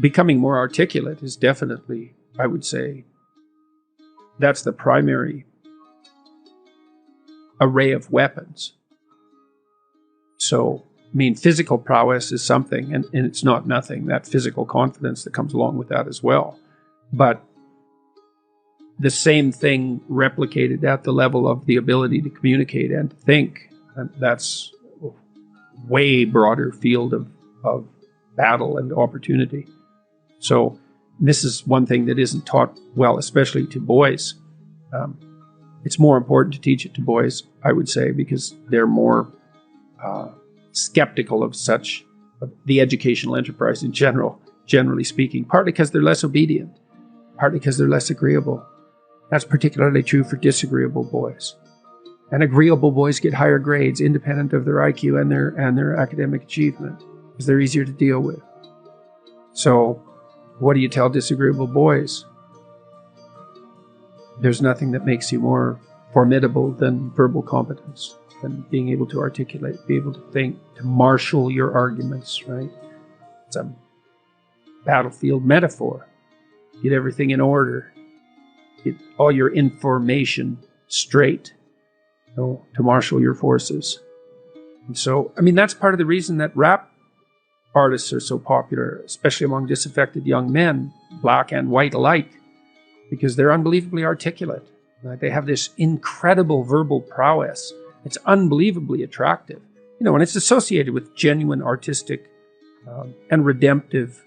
becoming more articulate is definitely, I would say, that's the primary array of weapons. So, I mean, physical prowess is something, and it's not nothing, that physical confidence that comes along with that as well. But the same thing replicated at the level of the ability to communicate and to think, and that's a way broader field of battle and opportunity. So this is one thing that isn't taught well, especially to boys. It's more important to teach it to boys, I would say, because they're more skeptical of the educational enterprise in general, generally speaking, partly because they're less obedient, partly because they're less agreeable. That's particularly true for disagreeable boys. And agreeable boys get higher grades independent of their IQ and their academic achievement, because they're easier to deal with. So what do you tell disagreeable boys? There's nothing that makes you more formidable than verbal competence, than being able to articulate, be able to think, to marshal your arguments, right? It's a battlefield metaphor. Get everything in order. Get all your information straight, to marshal your forces. And so, I mean, that's part of the reason that rap artists are so popular, especially among disaffected young men, black and white alike, because they're unbelievably articulate. They have this incredible verbal prowess. It's unbelievably attractive, and it's associated with genuine artistic and redemptive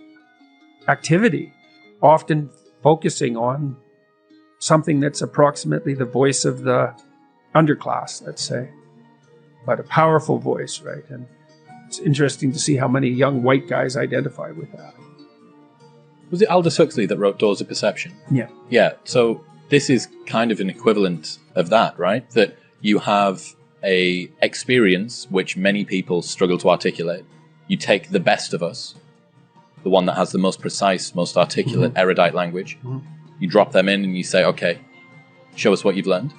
activity, often focusing on something that's approximately the voice of the underclass, let's say, but a powerful voice, right? And it's interesting to see how many young white guys identify with that. Was it Aldous Huxley that wrote Doors of Perception? Yeah. Yeah, so this is kind of an equivalent of that, right? That you have a experience which many people struggle to articulate. You take the best of us, the one that has the most precise, most articulate, erudite language. You drop them in and you say, okay, show us what you've learned.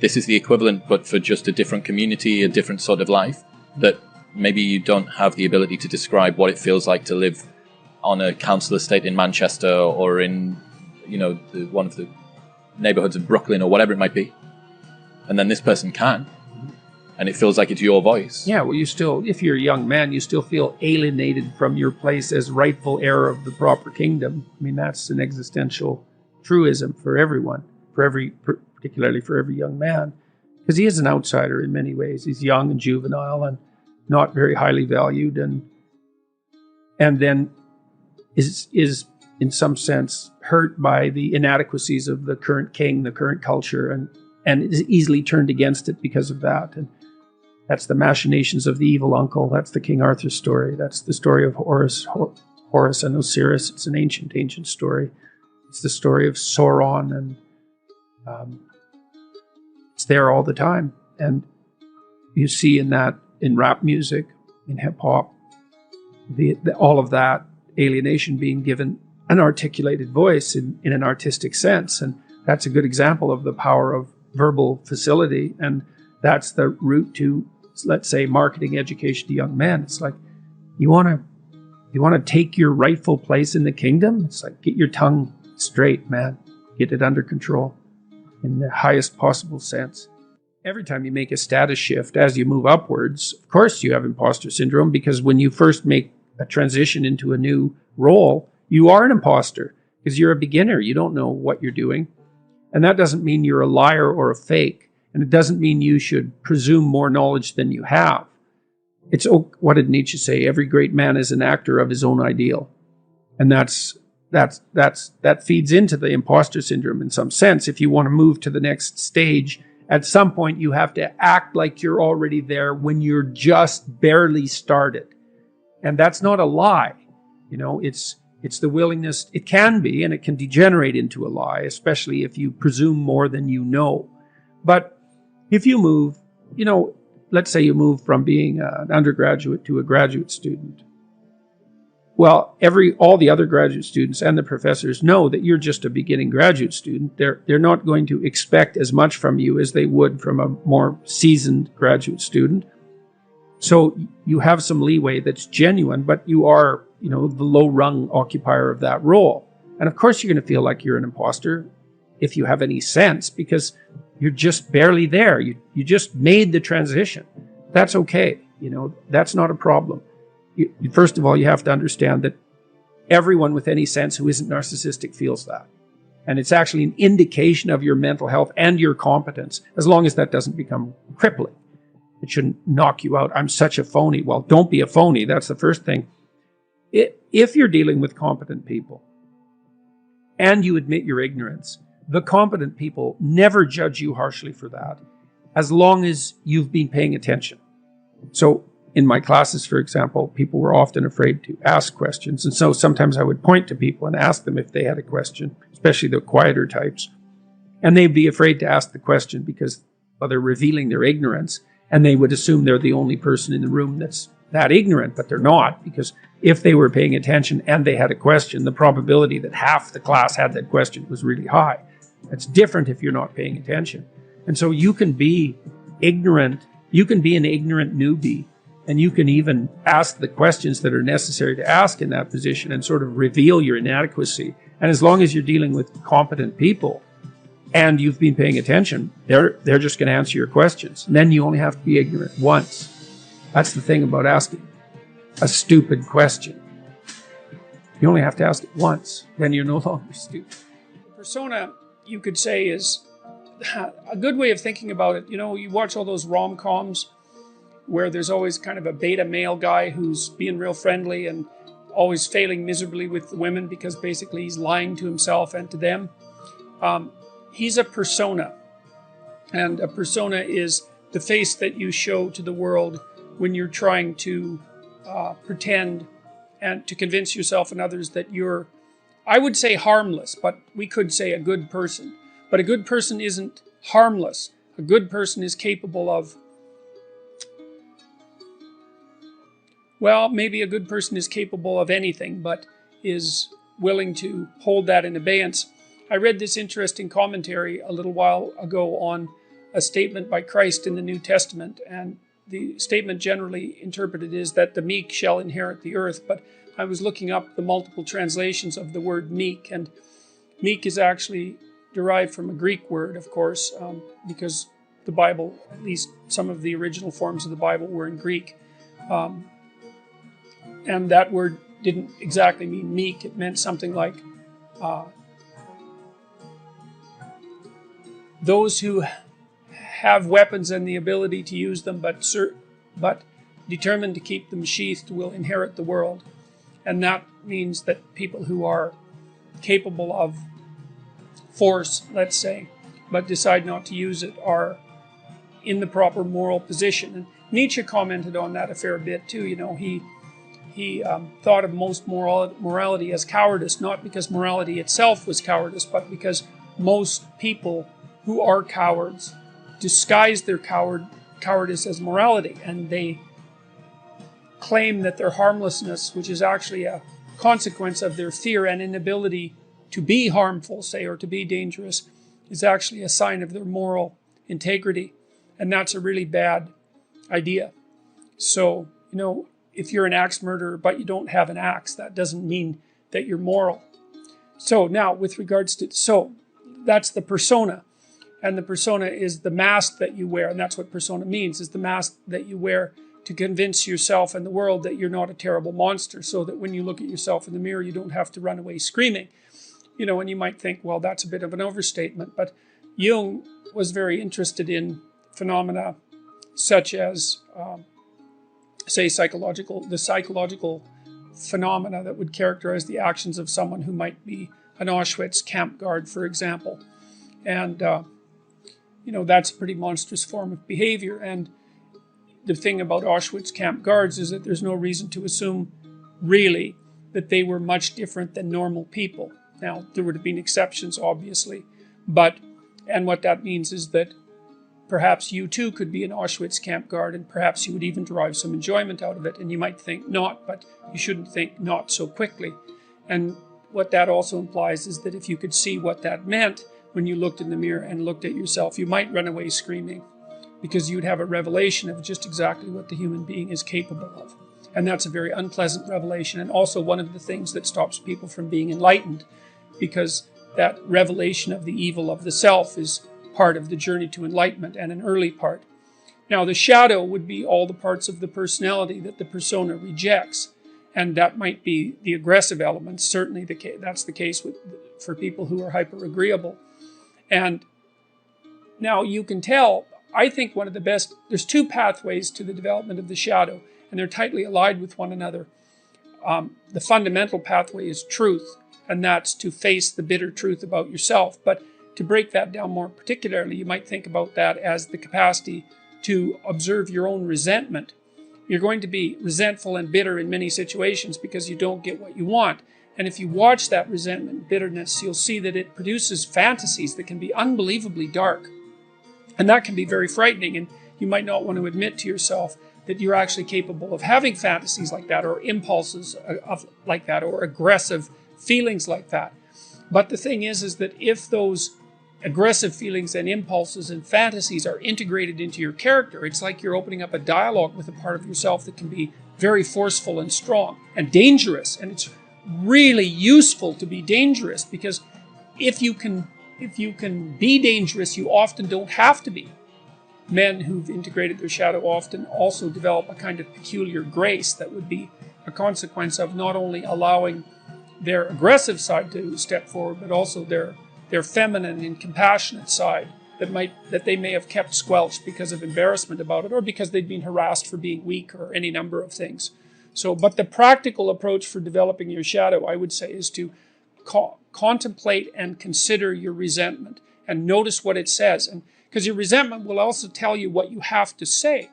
This is the equivalent, but for just a different community, a different sort of life, that maybe you don't have the ability to describe what it feels like to live on a council estate in Manchester or in, one of the neighborhoods of Brooklyn or whatever it might be. And then this person can. And it feels like it's your voice. Yeah, well, if you're a young man, you still feel alienated from your place as rightful heir of the proper kingdom. I mean, that's an existential truism for everyone, particularly for every young man, because he is an outsider in many ways. He's young and juvenile and not very highly valued, and then is in some sense hurt by the inadequacies of the current king, the current culture, and is easily turned against it because of that. And that's the machinations of the evil uncle. That's the King Arthur story. That's the story of Horus and Osiris. It's an ancient story. It's the story of Sauron, and it's there all the time. And you see in rap music, in hip hop, all of that alienation being given an articulated voice in an artistic sense. And that's a good example of the power of verbal facility. And that's the route to, let's say, marketing education to young men. It's like, you want to take your rightful place in the kingdom? It's like, get your tongue straight, man. Get it under control in the highest possible sense. Every time you make a status shift, as you move upwards, of course you have imposter syndrome, because when you first make a transition into a new role, you are an imposter because you're a beginner. You don't know what you're doing. And that doesn't mean you're a liar or a fake. And it doesn't mean you should presume more knowledge than you have. It's, what did Nietzsche say? Every great man is an actor of his own ideal. And that feeds into the imposter syndrome in some sense. If you want to move to the next stage, at some point you have to act like you're already there when you're just barely started. And that's not a lie. It's the willingness. It can be, and it can degenerate into a lie, especially if you presume more than you know. But if you move, let's say you move from being an undergraduate to a graduate student. Well, all the other graduate students and the professors know that you're just a beginning graduate student. They're not going to expect as much from you as they would from a more seasoned graduate student. So you have some leeway that's genuine, but you are you know, the low-rung occupier of that role. And of course you're going to feel like you're an imposter if you have any sense, because you're just barely there. You just made the transition. That's okay. You know, that's not a problem. First of all, you have to understand that everyone with any sense who isn't narcissistic feels that. And it's actually an indication of your mental health and your competence, as long as that doesn't become crippling. It shouldn't knock you out. I'm such a phony. Well, don't be a phony. That's the first thing. If you're dealing with competent people and you admit your ignorance, the competent people never judge you harshly for that, as long as you've been paying attention. So in my classes, for example, people were often afraid to ask questions. And so sometimes I would point to people and ask them if they had a question, especially the quieter types. And they'd be afraid to ask the question because, well, they're revealing their ignorance, and they would assume they're the only person in the room that's that ignorant, but they're not, because if they were paying attention and they had a question, the probability that half the class had that question was really high. It's different if you're not paying attention. And so you can be ignorant, you can be an ignorant newbie, and you can even ask the questions that are necessary to ask in that position and sort of reveal your inadequacy. And as long as you're dealing with competent people and you've been paying attention, they're just going to answer your questions. And then you only have to be ignorant once. That's the thing about asking a stupid question. You only have to ask it once, then you're no longer stupid. Persona, you could say, is a good way of thinking about it. You know, you watch all those rom-coms where there's always kind of a beta male guy who's being real friendly and always failing miserably with the women because basically he's lying to himself and to them. He's a persona. And a persona is the face that you show to the world when you're trying to pretend and to convince yourself and others that you're, I would say, harmless, but we could say a good person. But a good person isn't harmless. A good person is capable of, well, maybe a good person is capable of anything, but is willing to hold that in abeyance. I read this interesting commentary a little while ago on a statement by Christ in the New Testament, and the statement generally interpreted is that the meek shall inherit the earth, but I was looking up the multiple translations of the word meek, and meek is actually derived from a Greek word, of course, because the Bible, at least some of the original forms of the Bible, were in Greek. And that word didn't exactly mean meek. It meant something like those who have weapons and the ability to use them, but determined to keep them sheathed, will inherit the world. And that means that people who are capable of force, let's say, but decide not to use it, are in the proper moral position. And Nietzsche commented on that a fair bit too. You know, he thought of most morality as cowardice, not because morality itself was cowardice, but because most people who are cowards disguise their cowardice as morality, and they claim that their harmlessness, which is actually a consequence of their fear and inability to be harmful, say, or to be dangerous, is actually a sign of their moral integrity. And that's a really bad idea. So, you know, if you're an axe murderer but you don't have an axe, that doesn't mean that you're moral. So now, with regards to, so that's the persona. And the persona is the mask that you wear, and that's what persona means, is the mask that you wear to convince yourself and the world that you're not a terrible monster, so that when you look at yourself in the mirror, you don't have to run away screaming. You know, and you might think, well, that's a bit of an overstatement, but Jung was very interested in phenomena such as, say, the psychological phenomena that would characterize the actions of someone who might be an Auschwitz camp guard, for example. And, you know, that's a pretty monstrous form of behavior. And the thing about Auschwitz camp guards is that there's no reason to assume, really, that they were much different than normal people. Now, there would have been exceptions, obviously. And what that means is that perhaps you too could be an Auschwitz camp guard, and perhaps you would even derive some enjoyment out of it. And you might think not, but you shouldn't think not so quickly. And what that also implies is that if you could see what that meant when you looked in the mirror and looked at yourself, you might run away screaming, because you'd have a revelation of just exactly what the human being is capable of. And that's a very unpleasant revelation, and also one of the things that stops people from being enlightened, because that revelation of the evil of the self is part of the journey to enlightenment, and an early part. Now, the shadow would be all the parts of the personality that the persona rejects, and that might be the aggressive elements. Certainly, that's the case for people who are hyper-agreeable. And now you can tell, I think one of the best, there's two pathways to the development of the shadow, and they're tightly allied with one another. The fundamental pathway is truth, and that's to face the bitter truth about yourself. But to break that down more particularly, you might think about that as the capacity to observe your own resentment. You're going to be resentful and bitter in many situations because you don't get what you want. And if you watch that resentment and bitterness, you'll see that it produces fantasies that can be unbelievably dark. And that can be very frightening, and you might not want to admit to yourself that you're actually capable of having fantasies like that, or impulses like that, or aggressive feelings like that. But the thing is that if those aggressive feelings and impulses and fantasies are integrated into your character, it's like you're opening up a dialogue with a part of yourself that can be very forceful and strong and dangerous. And it's really useful to be dangerous, because if you can be dangerous, you often don't have to be. Men who've integrated their shadow often also develop a kind of peculiar grace that would be a consequence of not only allowing their aggressive side to step forward, but also their feminine and compassionate side that they may have kept squelched because of embarrassment about it, or because they'd been harassed for being weak, or any number of things. So, but the practical approach for developing your shadow, I would say, is to contemplate and consider your resentment and notice what it says. And because your resentment will also tell you what you have to say.